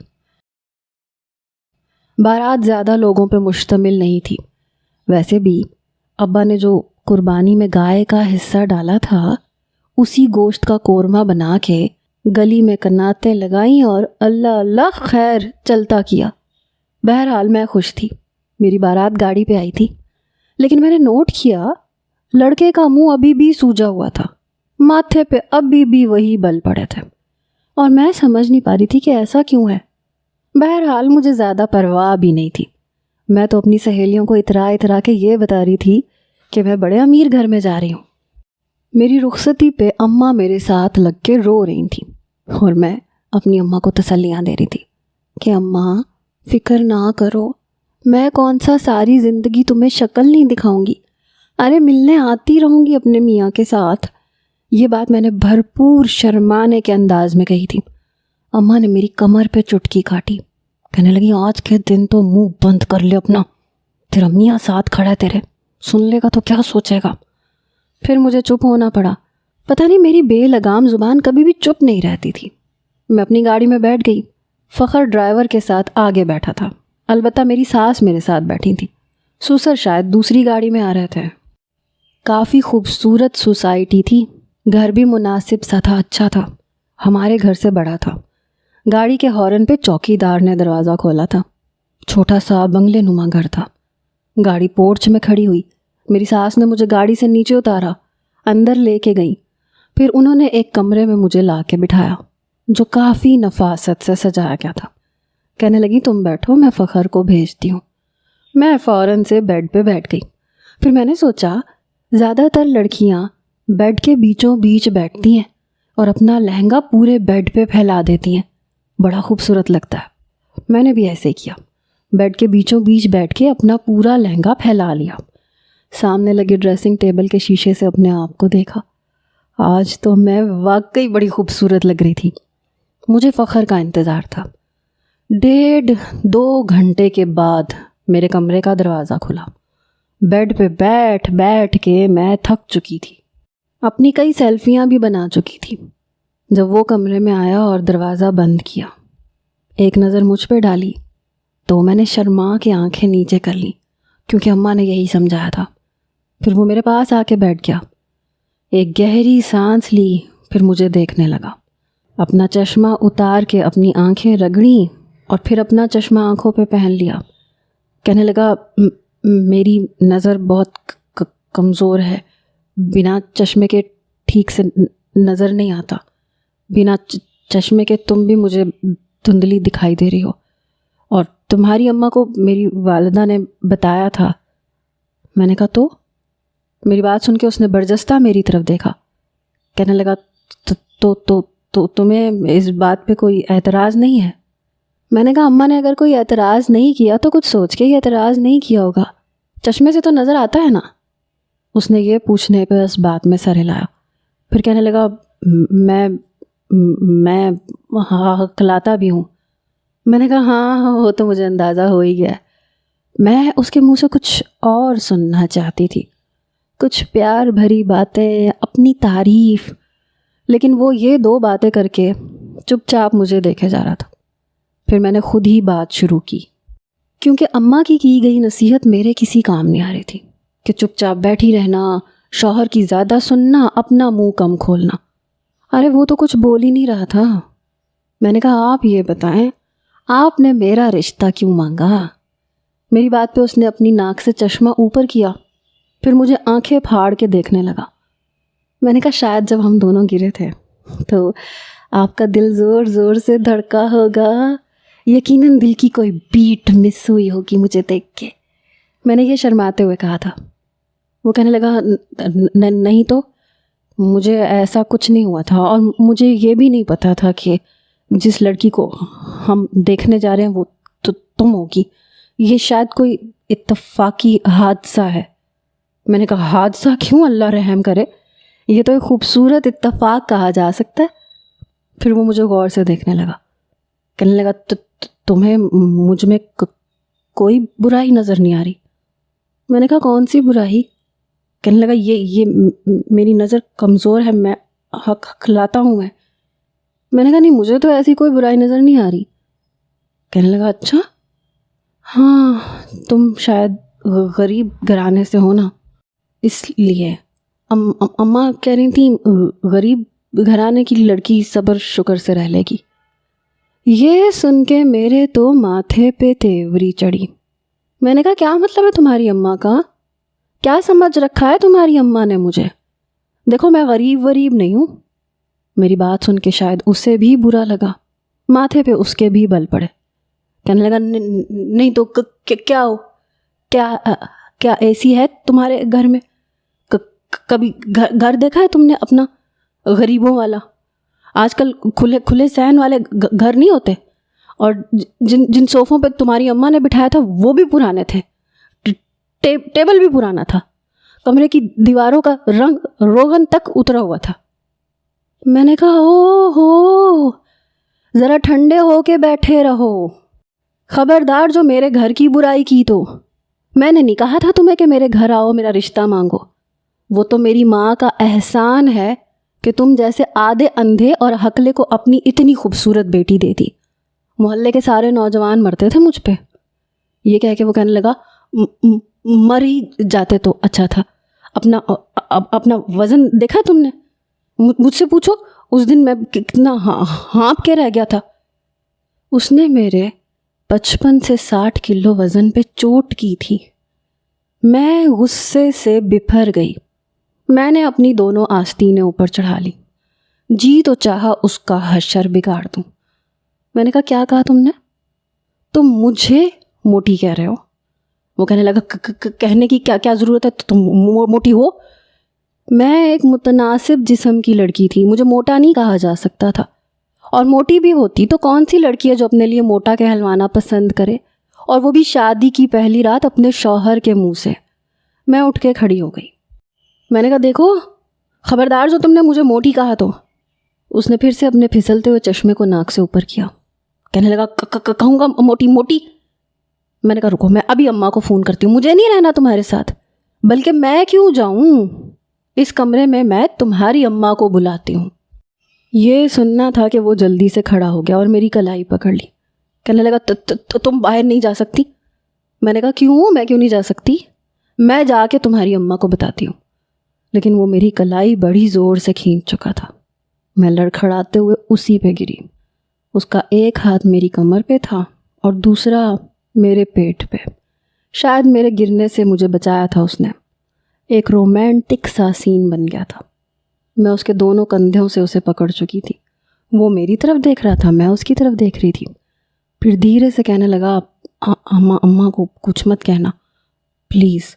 بارات زیادہ لوگوں پہ مشتمل نہیں تھی، ویسے بھی ابا نے جو قربانی میں گائے کا حصہ ڈالا تھا اسی گوشت کا قورمہ بنا کے گلی میں کناتیں لگائیں اور اللہ اللہ خیر چلتا کیا۔ بہرحال میں خوش تھی۔ میری بارات گاڑی پہ آئی تھی، لیکن میں نے نوٹ کیا لڑکے کا منہ ابھی بھی سوجا ہوا تھا، ماتھے پہ ابھی بھی وہی بل پڑے تھے، اور میں سمجھ نہیں پا رہی تھی کہ ایسا کیوں ہے۔ بہرحال مجھے زیادہ پرواہ بھی نہیں تھی، میں تو اپنی سہیلیوں کو اترا کے یہ بتا رہی تھی کہ میں بڑے امیر گھر میں جا رہی ہوں۔ میری رخصتی پہ اماں میرے ساتھ لگ کے رو رہی تھیں، اور میں اپنی اماں کو تسلیاں دے رہی تھی کہ اماں فکر نہ کرو، میں کون سا ساری زندگی تمہیں شکل نہیں دکھاؤں گی، ارے ملنے آتی رہوں گی اپنے میاں کے ساتھ۔ یہ بات میں نے بھرپور شرمانے کے انداز میں کہی تھی۔ اماں نے میری کمر پہ چٹکی کاٹی، کہنے لگی آج کے دن تو منہ بند کر لے اپنا، تیرا میاں ساتھ کھڑا ہے تیرے، سن لے گا تو کیا سوچے گا۔ پھر مجھے چپ ہونا پڑا، پتہ نہیں میری بے لگام زبان کبھی بھی چپ نہیں رہتی تھی۔ میں اپنی گاڑی میں بیٹھ گئی، فخر ڈرائیور کے ساتھ آگے بیٹھا تھا، البتہ میری ساس میرے ساتھ بیٹھی تھی، سسر شاید دوسری گاڑی میں آ رہے تھے۔ کافی خوبصورت سوسائٹی تھی، گھر بھی مناسب سا تھا، اچھا تھا، ہمارے گھر سے بڑا تھا۔ گاڑی کے ہارن پہ چوکی دار نے دروازہ کھولا تھا، چھوٹا سا بنگلے نما گھر تھا۔ گاڑی پورچ میں کھڑی ہوئی، میری ساس نے مجھے گاڑی سے نیچے اتارا، اندر لے کے گئی، پھر انہوں نے ایک کمرے میں مجھے لا کے بٹھایا جو کافی نفاست سے سجایا گیا تھا۔ کہنے لگی تم بیٹھو، میں فخر کو بھیجتی ہوں۔ میں فوراً سے بیڈ پہ بیٹھ گئی۔ پھر میں نے سوچا زیادہ تر لڑکیاں بیڈ کے بیچوں بیچ بیٹھتی ہیں اور اپنا لہنگا پورے بیڈ پہ پھیلا دیتی ہیں، بڑا خوبصورت لگتا ہے۔ میں نے بھی ایسے کیا، بیڈ کے بیچوں بیچ بیٹھ کے اپنا پورا لہنگا پھیلا لیا، سامنے لگے ڈریسنگ ٹیبل کے شیشے سے اپنے آپ کو دیکھا۔ آج تو میں واقعی بڑی خوبصورت لگ رہی تھی۔ مجھے فخر کا انتظار تھا۔ 1.5-2 گھنٹے کے بعد میرے کمرے کا دروازہ کھلا۔ بیڈ پہ بیٹھ بیٹھ کے میں تھک چکی تھی، اپنی کئی سیلفیاں بھی بنا چکی تھی۔ جب وہ کمرے میں آیا اور دروازہ بند کیا، ایک نظر مجھ پہ ڈالی تو میں نے شرما کے آنکھیں نیچے کر لیں، کیونکہ اماں نے یہی سمجھایا تھا۔ پھر وہ میرے پاس آ کے بیٹھ گیا، ایک گہری سانس لی، پھر مجھے دیکھنے لگا، اپنا چشمہ اتار کے اپنی آنکھیں رگڑیں اور پھر اپنا چشمہ آنکھوں پہ پہن لیا۔ کہنے لگا میری نظر بہت کمزور ہے، بنا چشمے کے ٹھیک سے نظر نہیں آتا، بنا چشمے کے تم بھی مجھے دھندلی دکھائی دے رہی ہو، اور تمہاری اماں کو میری والدہ نے بتایا تھا۔ میں نے کہا تو؟ میری بات سن کے اس نے برجستہ میری طرف دیکھا، کہنے لگا تو تمہیں اس بات پہ کوئی اعتراض نہیں ہے؟ میں نے کہا اماں نے اگر کوئی اعتراض نہیں کیا تو کچھ سوچ کے ہی اعتراض نہیں کیا ہوگا، چشمے سے تو نظر آتا ہے نا۔ اس نے یہ پوچھنے پہ اس بات میں سر ہلایا، پھر کہنے لگا میں ہکلاتا بھی ہوں۔ میں نے کہا ہاں وہ تو مجھے اندازہ ہو ہی گیا۔ میں اس کے منہ سے کچھ اور سننا چاہتی تھی، کچھ پیار بھری باتیں، اپنی تعریف، لیکن وہ یہ 2 باتیں کر کے چپ چاپ مجھے دیکھے جا رہا تھا۔ پھر میں نے خود ہی بات شروع کی، کیونکہ اماں کی گئی نصیحت میرے کسی کام نہیں آ رہی تھی کہ چپ چاپ بیٹھی رہنا، شوہر کی زیادہ سننا، اپنا منہ کم کھولنا۔ ارے وہ تو کچھ بول ہی نہیں رہا تھا۔ میں نے کہا آپ یہ بتائیں آپ نے میرا رشتہ کیوں مانگا؟ میری بات پہ اس نے اپنی ناک سے چشمہ اوپر کیا، پھر مجھے آنکھیں پھاڑ کے دیکھنے لگا۔ میں نے کہا شاید جب ہم دونوں گرے تھے تو آپ کا دل زور زور سے دھڑکا ہوگا، یقیناً دل کی کوئی بیٹ مس ہوئی ہوگی مجھے دیکھ کے۔ میں نے یہ شرماتے ہوئے کہا تھا۔ وہ کہنے لگا نہیں تو مجھے ایسا کچھ نہیں ہوا تھا، اور مجھے یہ بھی نہیں پتا تھا کہ جس لڑکی کو ہم دیکھنے جا رہے ہیں وہ تو تم ہوگی، یہ شاید کوئی اتفاقی حادثہ ہے۔ میں نے کہا حادثہ کیوں، اللہ رحم کرے، یہ تو ایک خوبصورت اتفاق کہا جا سکتا ہے۔ پھر وہ مجھے غور سے دیکھنے لگا، کہنے لگا تمہیں مجھ میں کوئی برائی نظر نہیں آ رہی؟ میں نے کہا کون سی برائی؟ کہنے لگا یہ میری نظر کمزور ہے، میں ہکلاتا ہوں۔ میں نے کہا نہیں مجھے تو ایسی کوئی برائی نظر نہیں آ رہی. کہنے لگا اچھا ہاں تم شاید غریب گھرانے سے ہو نا اس لیے. اماں کہہ رہی تھیں غریب گھرانے کی لڑکی صبر شکر سے رہ لے گی. یہ سن کے میرے تو ماتھے پہ تیوری چڑھی. میں نے کہا کیا مطلب ہے تمہاری اماں کا؟ کیا سمجھ رکھا ہے تمہاری اماں نے مجھے؟ دیکھو میں غریب نہیں ہوں. میری بات سن کے شاید اسے بھی برا لگا. ماتھے پہ اس کے بھی بل پڑے. کہنے لگا نہیں تو کیا ہو؟ کیا اے سی ہے تمہارے گھر میں؟ کبھی گھر دیکھا ہے تم نے اپنا غریبوں والا؟ آج کل کھلے صحن والے گھر نہیں ہوتے. اور جن صوفوں پہ تمہاری اماں نے بٹھایا تھا وہ بھی پرانے تھے. ٹیبل بھی پرانا تھا. کمرے کی دیواروں کا رنگ روغن تک اترا ہوا تھا. میں نے کہا او ہو ذرا ٹھنڈے ہو کے بیٹھے رہو. خبردار جو میرے گھر کی برائی کی تو. میں نے نہیں کہا تھا تمہیں کہ میرے گھر آؤ میرا رشتہ مانگو. وہ تو میری ماں کا احسان ہے کہ تم جیسے آدھے اندھے اور ہکلے کو اپنی اتنی خوبصورت بیٹی دے دی. محلے کے سارے نوجوان مرتے تھے مجھ پہ. یہ کہہ کے وہ کہنے لگا مر ہی جاتے تو اچھا تھا. اپنا وزن دیکھا تم نے؟ مجھ سے پوچھو اس دن میں کتنا ہانپ کے رہ گیا تھا. اس نے میرے 55 سے 60 کلو وزن پہ چوٹ کی تھی. میں غصے سے بپھر گئی. میں نے اپنی دونوں آستینیں اوپر چڑھا لی. جی تو چاہا اس کا حشر بگاڑ دوں. میں نے کہا کیا کہا تم نے؟ تم مجھے موٹی کہہ رہے ہو؟ وہ کہنے لگا کہنے کی کیا ضرورت ہے؟ تم موٹی ہو. میں ایک متناسب جسم کی لڑکی تھی. مجھے موٹا نہیں کہا جا سکتا تھا. اور موٹی بھی ہوتی تو کون سی لڑکی ہے جو اپنے لیے موٹا کہلوانا پسند کرے، اور وہ بھی شادی کی پہلی رات اپنے شوہر کے منہ سے. میں اٹھ کے کھڑی ہو گئی. میں نے کہا دیکھو خبردار جو تم نے مجھے موٹی کہا تو. اس نے پھر سے اپنے پھسلتے ہوئے چشمے کو ناک سے اوپر کیا. کہنے لگا کہوں گا موٹی. میں نے کہا رکو میں ابھی اماں کو فون کرتی ہوں. مجھے نہیں رہنا تمہارے ساتھ. بلکہ میں کیوں جاؤں، اس کمرے میں تمہاری اماں کو بلاتی ہوں. یہ سننا تھا کہ وہ جلدی سے کھڑا ہو گیا اور میری کلائی پکڑ لی. کہنے لگا تم باہر نہیں جا سکتی. میں نے کہا کیوں؟ میں کیوں نہیں جا سکتی؟ میں جا کے تمہاری اماں کو بتاتی ہوں. لیکن وہ میری کلائی بڑی زور سے کھینچ چکا تھا. میں لڑکھڑاتے ہوئے اسی پہ گری. اس کا ایک ہاتھ میری کمر پہ تھا اور دوسرا میرے پیٹ پہ. شاید میرے گرنے سے مجھے بچایا تھا اس نے. ایک رومانٹک سا سین بن گیا تھا. میں اس کے دونوں کندھوں سے اسے پکڑ چکی تھی. وہ میری طرف دیکھ رہا تھا، میں اس کی طرف دیکھ رہی تھی. پھر دھیرے سے کہنے لگا اماں کو کچھ مت کہنا پلیز.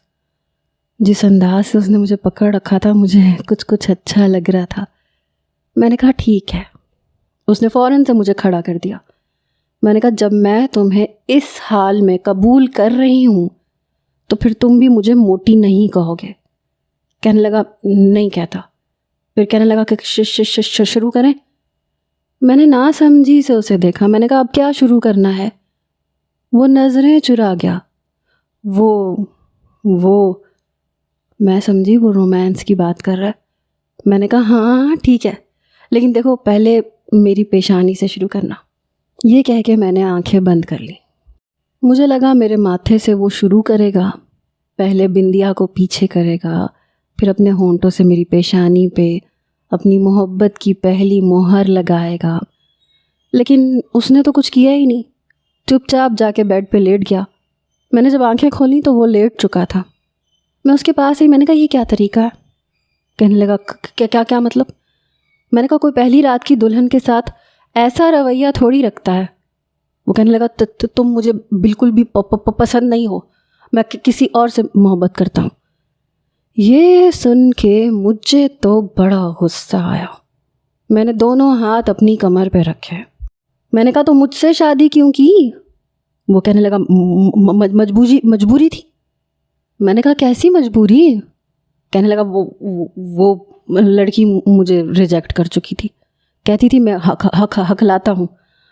جس انداز سے اس نے مجھے پکڑ رکھا تھا مجھے کچھ اچھا لگ رہا تھا. میں نے کہا ٹھیک ہے. اس نے فوراً سے مجھے کھڑا کر دیا. میں نے کہا جب میں تمہیں اس حال میں قبول کر رہی ہوں تو پھر تم بھی مجھے موٹی نہیں کہو گے. کہنے لگا نہیں کہتا. پھر کہنے لگا کہ شروع کریں. میں نے نا سمجھی سے اسے دیکھا. میں نے کہا اب کیا شروع کرنا ہے؟ وہ نظریں چرا گیا. وہ میں سمجھی وہ رومانس کی بات کر رہا ہے. میں نے کہا ہاں ٹھیک ہے لیکن دیکھو پہلے میری پیشانی سے شروع کرنا. یہ کہہ کے میں نے آنکھیں بند کر لی. مجھے لگا میرے ماتھے سے وہ شروع کرے گا. پہلے بندیا کو پیچھے کرے گا، پھر اپنے ہونٹوں سے میری پیشانی پہ اپنی محبت کی پہلی مہر لگائے گا. لیکن اس نے تو کچھ کیا ہی نہیں. چپ چاپ جا کے بیڈ پہ لیٹ گیا. میں نے جب آنکھیں کھولیں تو وہ لیٹ چکا تھا. میں اس کے پاس ہی. میں نے کہا یہ کیا طریقہ ہے؟ کہنے لگا کیا مطلب؟ میں نے کہا کوئی پہلی رات کی دلہن کے ساتھ ایسا رویہ تھوڑی رکھتا ہے. وہ کہنے لگا تم مجھے بالکل بھی پسند نہیں ہو. میں کسی اور سے محبت کرتا ہوں. یہ سن کے مجھے تو بڑا غصہ آیا. میں نے دونوں ہاتھ اپنی کمر پہ رکھے. میں نے کہا تو مجھ سے شادی کیوں کی؟ وہ کہنے لگا مجبوری تھی. میں نے کہا کیسی مجبوری؟ کہنے لگا وہ لڑکی مجھے ریجیکٹ کر چکی تھی. کہتی تھی میں حق لاتا ہوں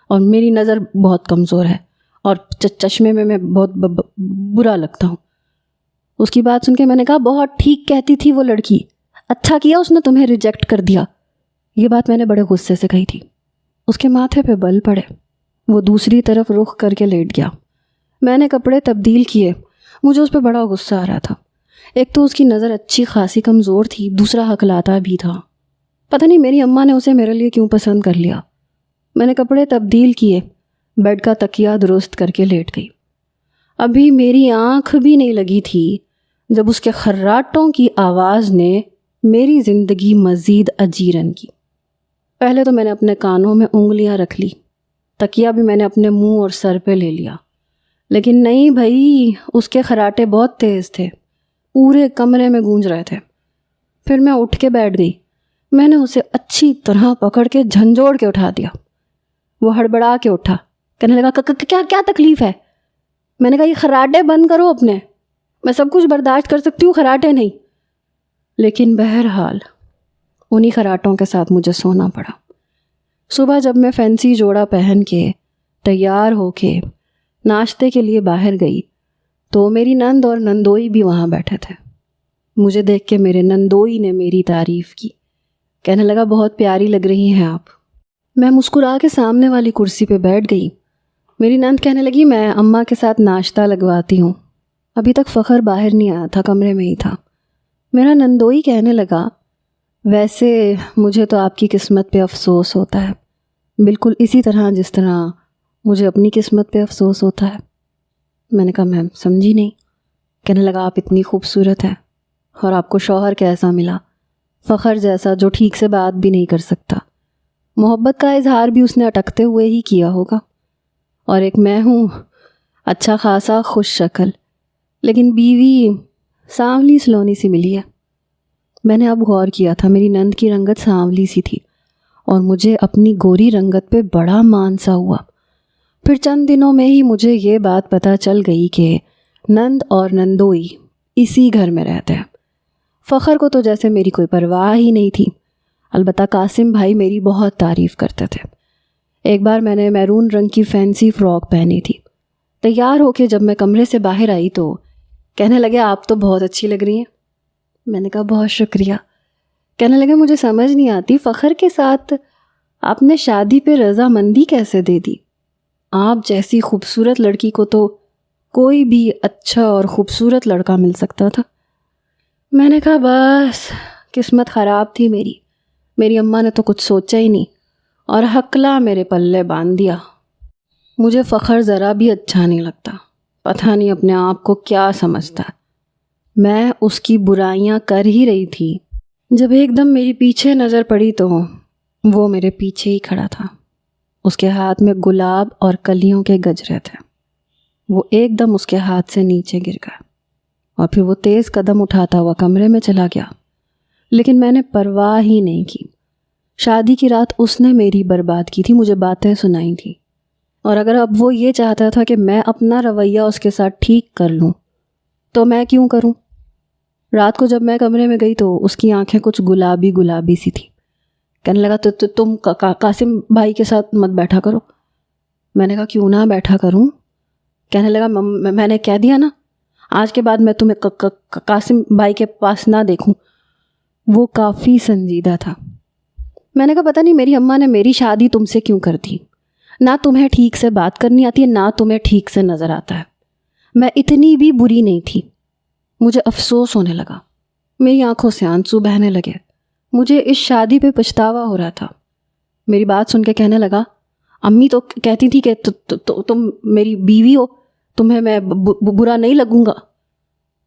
اور میری نظر بہت کمزور ہے اور چشمے میں بہت برا لگتا ہوں. اس کی بات سن کے میں نے کہا بہت ٹھیک کہتی تھی وہ لڑکی. اچھا کیا اس نے تمہیں ریجیکٹ کر دیا. یہ بات میں نے بڑے غصے سے کہی تھی. اس کے ماتھے پہ بل پڑے، وہ دوسری طرف رخ کر کے لیٹ گیا۔ میں نے کپڑے تبدیل کیے، مجھے اس پہ بڑا غصہ آ رہا تھا۔ ایک تو اس کی نظر اچھی خاصی کمزور تھی، دوسرا ہکلاتا بھی تھا۔ پتہ نہیں میری اماں نے اسے میرے لیے کیوں پسند کر لیا۔ میں نے کپڑے تبدیل کیے، بیڈ کا تکیہ درست کر کے لیٹ گئی۔ ابھی میری آنکھ بھی نہیں لگی تھی جب اس کے خراٹوں کی آواز نے میری زندگی مزید اجیرن کی۔ پہلے تو میں نے اپنے کانوں میں انگلیاں رکھ لی، تکیہ بھی میں نے اپنے منہ اور سر پہ لے لیا، لیکن نہیں بھائی، اس کے خراٹے بہت تیز تھے، پورے کمرے میں گونج رہے تھے۔ پھر میں اٹھ کے بیٹھ گئی۔ میں نے اسے اچھی طرح پکڑ کے جھنجھوڑ کے اٹھا دیا۔ وہ ہڑبڑا کے اٹھا، کہنے لگا کیا تکلیف ہے؟ میں نے کہا یہ خراٹے بند کرو اپنے، میں سب کچھ برداشت کر سکتی ہوں، خراٹے نہیں۔ لیکن بہرحال انہی خراٹوں کے ساتھ مجھے سونا پڑا۔ صبح جب میں فینسی جوڑا پہن کے تیار ہو کے ناشتے کے لیے باہر گئی تو میری نند اور نندوئی بھی وہاں بیٹھے تھے۔ مجھے دیکھ کے میرے نندوئی نے میری تعریف کی، کہنے لگا بہت پیاری لگ رہی ہیں آپ۔ میں مسکرا کے سامنے والی کرسی پہ بیٹھ گئی۔ میری نند کہنے لگی میں اماں کے ساتھ ناشتہ لگواتی ہوں۔ ابھی تک فخر باہر نہیں آیا تھا، کمرے میں ہی تھا۔ میرا نندوئی کہنے لگا ویسے مجھے تو آپ کی قسمت پہ افسوس ہوتا ہے، بالکل اسی طرح جس طرح مجھے اپنی قسمت پہ افسوس ہوتا ہے۔ میں نے کہا میں سمجھی نہیں۔ کہنے لگا آپ اتنی خوبصورت ہیں اور آپ کو شوہر کیسا ملا، فخر جیسا جو ٹھیک سے بات بھی نہیں کر سکتا۔ محبت کا اظہار بھی اس نے اٹکتے ہوئے ہی کیا ہوگا، اور ایک میں ہوں اچھا خاصا خوش شکل، لیکن بیوی سانولی سلونی سی ملی ہے۔ میں نے اب غور کیا تھا، میری نند کی رنگت سانولی سی تھی اور مجھے اپنی گوری رنگت پہ بڑا مان سا ہوا۔ پھر چند دنوں میں ہی مجھے یہ بات پتہ چل گئی کہ نند اور نندوئی اسی گھر میں رہتے ہیں۔ فخر کو تو جیسے میری کوئی پرواہ ہی نہیں تھی، البتہ قاسم بھائی میری بہت تعریف کرتے تھے۔ ایک بار میں نے میرون رنگ کی فینسی فراک پہنی تھی۔ تیار ہو کے جب میں کمرے سے باہر آئی تو کہنے لگے آپ تو بہت اچھی لگ رہی ہیں۔ میں نے کہا بہت شکریہ۔ کہنے لگے مجھے سمجھ نہیں آتی فخر کے ساتھ آپ نے شادی پہ رضامندی کیسے دے دی؟ آپ جیسی خوبصورت لڑکی کو تو کوئی بھی اچھا اور خوبصورت لڑکا مل سکتا تھا۔ میں نے کہا بس قسمت خراب تھی میری اماں نے تو کچھ سوچا ہی نہیں اور ہکلا میرے پلے باندھ دیا۔ مجھے فخر ذرا بھی اچھا نہیں لگتا، پتہ نہیں اپنے آپ کو کیا سمجھتا ہے۔ میں اس کی برائیاں کر ہی رہی تھی جب ایک دم میری پیچھے نظر پڑی تو وہ میرے پیچھے ہی کھڑا تھا۔ اس کے ہاتھ میں گلاب اور کلیوں کے گجرے تھے۔ وہ ایک دم اس کے ہاتھ سے نیچے گر گیا اور پھر وہ تیز قدم اٹھاتا ہوا کمرے میں چلا گیا، لیکن میں نے پرواہ ہی نہیں کی۔ شادی کی رات اس نے میری برباد کی تھی، مجھے باتیں سنائی تھی، اور اگر اب وہ یہ چاہتا تھا کہ میں اپنا رویہ اس کے ساتھ ٹھیک کر لوں تو میں کیوں کروں؟ رات کو جب میں کمرے میں گئی تو اس کی آنکھیں کچھ گلابی گلابی سی تھی۔ کہنے لگا تو تم قاسم بھائی کے ساتھ مت بیٹھا کرو۔ میں نے کہا کیوں نہ بیٹھا کروں؟ کہنے لگا میں نے کہہ دیا نا، آج کے بعد میں تمہیں قاسم بھائی کے پاس نہ دیکھوں۔ وہ کافی سنجیدہ تھا۔ میں نے کہا پتہ نہیں میری اماں نے میری شادی تم سے کیوں کر دی، نہ تمہیں ٹھیک سے بات کرنی آتی ہے، نہ تمہیں ٹھیک سے نظر آتا ہے۔ میں اتنی بھی بری نہیں تھی۔ مجھے افسوس ہونے لگا، میری آنکھوں سے آنسو بہنے لگے۔ مجھے اس شادی پہ پچھتاوا ہو رہا تھا۔ میری بات سن کے کہنے لگا امی تو کہتی تھی کہ تم میری بیوی ہو، تمہیں میں برا نہیں لگوں گا۔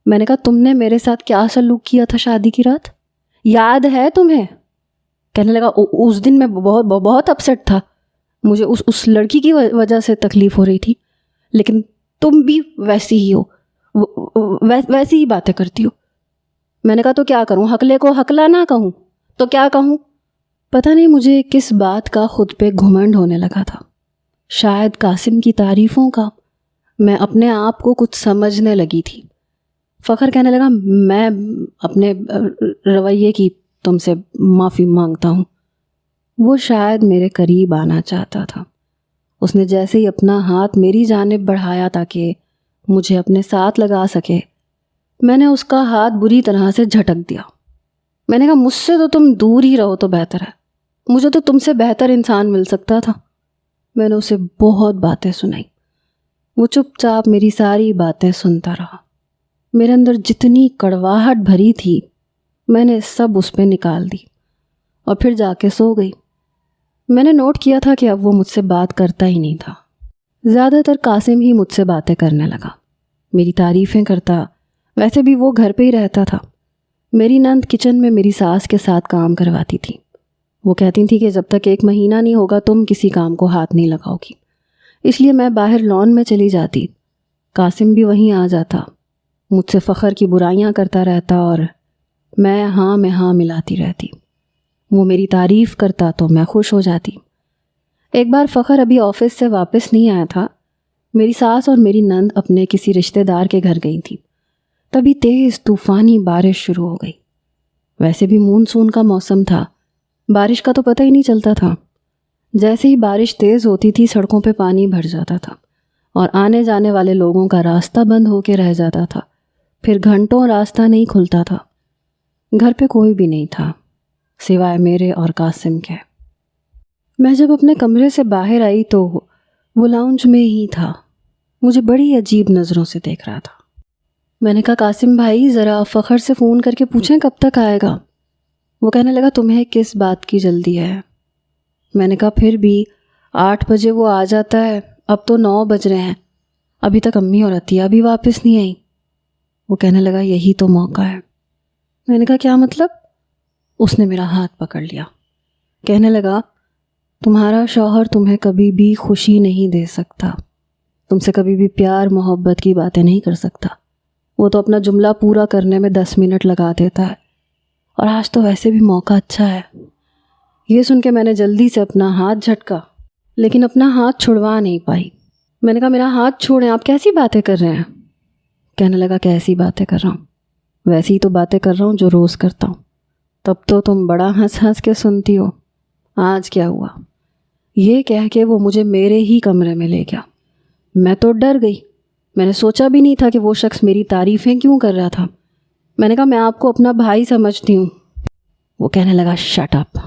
میں نے کہا تم نے میرے ساتھ کیا سلوک کیا تھا شادی کی رات، یاد ہے تمہیں؟ کہنے لگا اس دن میں بہت اپسیٹ تھا، مجھے اس لڑکی کی وجہ سے تکلیف ہو رہی تھی، لیکن تم بھی ویسی ہی ہو، ویسی ہی باتیں کرتی ہو۔ میں نے کہا تو کیا کروں، ہکلے کو ہکلا نہ کہوں تو کیا کہوں؟ پتہ نہیں مجھے کس بات کا خود پہ گھمنڈ ہونے لگا تھا، شاید قاسم کی تعریفوں کا۔ میں اپنے آپ کو کچھ سمجھنے لگی تھی۔ فخر کہنے لگا میں اپنے رویے کی تم سے معافی مانگتا ہوں۔ وہ شاید میرے قریب آنا چاہتا تھا۔ اس نے جیسے ہی اپنا ہاتھ میری جانب بڑھایا تاکہ مجھے اپنے ساتھ لگا سکے، میں نے اس کا ہاتھ بری طرح سے جھٹک دیا۔ میں نے کہا مجھ سے تو تم دور ہی رہو تو بہتر ہے، مجھے تو تم سے بہتر انسان مل سکتا تھا۔ میں نے اسے بہت باتیں سنائی۔ وہ چپ چاپ میری ساری باتیں سنتا رہا۔ میرے اندر جتنی کڑواہٹ بھری تھی میں نے سب اس پہ نکال دی اور پھر جا کے سو گئی۔ میں نے نوٹ کیا تھا کہ اب وہ مجھ سے بات کرتا ہی نہیں تھا۔ زیادہ تر قاسم ہی مجھ سے باتیں کرنے لگا، میری تعریفیں کرتا۔ ویسے بھی وہ گھر پہ ہی رہتا تھا۔ میری نند کچن میں میری ساس کے ساتھ کام کرواتی تھی۔ وہ کہتی تھی کہ جب تک 1 مہینہ نہیں ہوگا تم کسی کام کو ہاتھ نہیں لگاؤ گی، اس لیے میں باہر لان میں چلی جاتی۔ قاسم بھی وہیں آ جاتا، مجھ سے فخر کی برائیاں کرتا رہتا اور میں ہاں ملاتی رہتی۔ وہ میری تعریف کرتا تو میں خوش ہو جاتی۔ ایک بار فخر ابھی آفس سے واپس نہیں آیا تھا۔ میری ساس اور میری نند اپنے کسی رشتہ دار کے گھر گئی تھی۔ تبھی تیز طوفانی بارش شروع ہو گئی۔ ویسے بھی مونسون کا موسم تھا، بارش کا تو پتہ ہی نہیں چلتا تھا۔ جیسے ہی بارش تیز ہوتی تھی سڑکوں پہ پانی بھر جاتا تھا اور آنے جانے والے لوگوں کا راستہ بند ہو کے رہ جاتا تھا۔ پھر گھنٹوں راستہ نہیں کھلتا تھا۔ گھر پہ کوئی بھی نہیں تھا سوائے میرے اور قاسم کے۔ میں جب اپنے کمرے سے باہر آئی تو وہ لاؤنج میں ہی تھا، مجھے بڑی عجیب نظروں سے دیکھ رہا تھا۔ میں نے کہا قاسم بھائی ذرا فخر سے فون کر کے پوچھیں کب تک آئے گا۔ وہ کہنے لگا تمہیں کس بات کی جلدی ہے؟ میں نے کہا پھر بھی 8 بجے وہ آ جاتا ہے، اب تو 9 بج رہے ہیں، ابھی تک امی اور عطیہ بھی واپس نہیں آئیں۔ وہ کہنے لگا یہی تو موقع ہے۔ میں نے کہا کیا مطلب؟ اس نے میرا ہاتھ پکڑ لیا، کہنے لگا تمہارا شوہر تمہیں کبھی بھی خوشی نہیں دے سکتا، تم سے کبھی بھی پیار محبت کی باتیں نہیں کر سکتا۔ وہ تو اپنا جملہ پورا کرنے میں 10 منٹ لگا دیتا ہے، اور آج تو ویسے بھی موقع اچھا ہے۔ یہ سن کے میں نے جلدی سے اپنا ہاتھ جھٹکا، لیکن اپنا ہاتھ چھڑوا نہیں پائی۔ میں نے کہا میرا ہاتھ چھوڑیں، آپ کیسی باتیں کر رہے ہیں؟ کہنے لگا کیسی باتیں کر رہا ہوں؟ ویسی تو باتیں کر رہا ہوں جو روز کرتا ہوں۔ تب تو تم بڑا ہنس ہنس کے سنتی ہو، آج کیا ہوا؟ یہ کہہ کے وہ مجھے میرے ہی کمرے میں لے گیا۔ میں تو ڈر گئی، میں نے سوچا بھی نہیں تھا کہ وہ شخص میری تعریفیں کیوں کر رہا تھا۔ میں نے کہا میں آپ کو اپنا بھائی سمجھتی ہوں۔ وہ کہنے لگا شٹ اپ،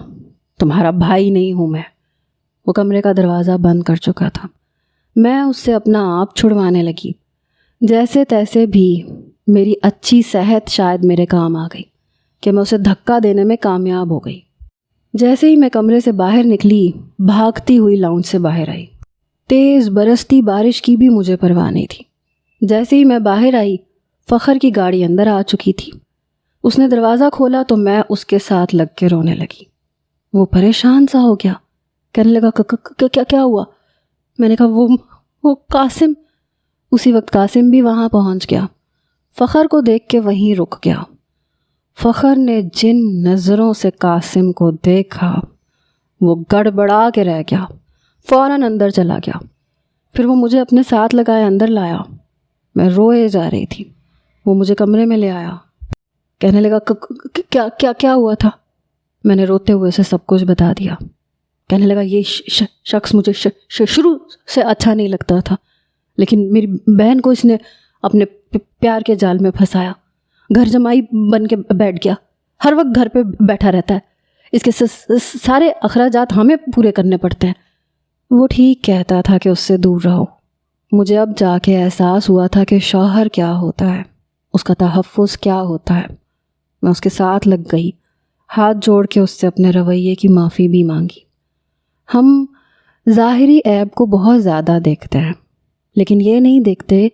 تمہارا بھائی نہیں ہوں میں۔ وہ کمرے کا دروازہ بند کر چکا تھا۔ میں اس سے اپنا آپ چھڑوانے لگی۔ جیسے تیسے بھی میری اچھی صحت شاید میرے کام آ گئی کہ میں اسے دھکا دینے میں کامیاب ہو گئی۔ جیسے ہی میں کمرے سے باہر نکلی بھاگتی ہوئی لاؤنج سے باہر آئی۔ تیز برستی بارش کی بھی مجھے پرواہ نہیں تھی۔ جیسے ہی میں باہر آئی فخر کی گاڑی اندر آ چکی تھی۔ اس نے دروازہ کھولا تو میں اس کے ساتھ لگ کے رونے لگی۔ وہ پریشان سا ہو گیا، کہنے لگا کیا ہوا؟ میں نے کہا وہ قاسم۔ اسی وقت قاسم بھی وہاں پہنچ گیا۔ فخر کو دیکھ کے وہیں رک گیا۔ فخر نے جن نظروں سے قاسم کو دیکھا وہ گڑبڑا کے رہ گیا، فوراً اندر چلا گیا۔ پھر وہ مجھے اپنے ساتھ لگائے اندر لایا۔ میں روئے جا رہی تھی۔ وہ مجھے کمرے میں لے آیا، کہنے لگا کیا ہوا تھا؟ میں نے روتے ہوئے اسے سب کچھ بتا دیا۔ کہنے لگا یہ شخص مجھے شروع سے اچھا نہیں لگتا تھا، لیکن میری بہن کو اس نے اپنے پیار کے جال میں پھنسایا، گھر جمائی بن کے بیٹھ گیا، ہر وقت گھر پہ بیٹھا رہتا ہے، اس کے سارے اخراجات ہمیں پورے کرنے پڑتے ہیں۔ وہ ٹھیک کہتا تھا کہ اس سے دور رہو۔ مجھے اب جا کے احساس ہوا تھا کہ شوہر کیا ہوتا ہے، اس کا تحفظ کیا ہوتا ہے۔ میں اس کے ساتھ لگ گئی، ہاتھ جوڑ کے اس سے اپنے رویے کی معافی بھی مانگی۔ ہم ظاہری عیب کو بہت زیادہ دیکھتے ہیں، لیکن یہ نہیں دیکھتے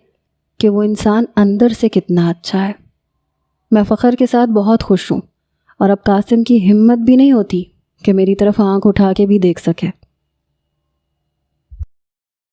کہ وہ انسان اندر سے کتنا اچھا ہے۔ میں فخر کے ساتھ بہت خوش ہوں، اور اب قاسم کی ہمت بھی نہیں ہوتی کہ میری طرف آنکھ اٹھا کے بھی دیکھ سکے۔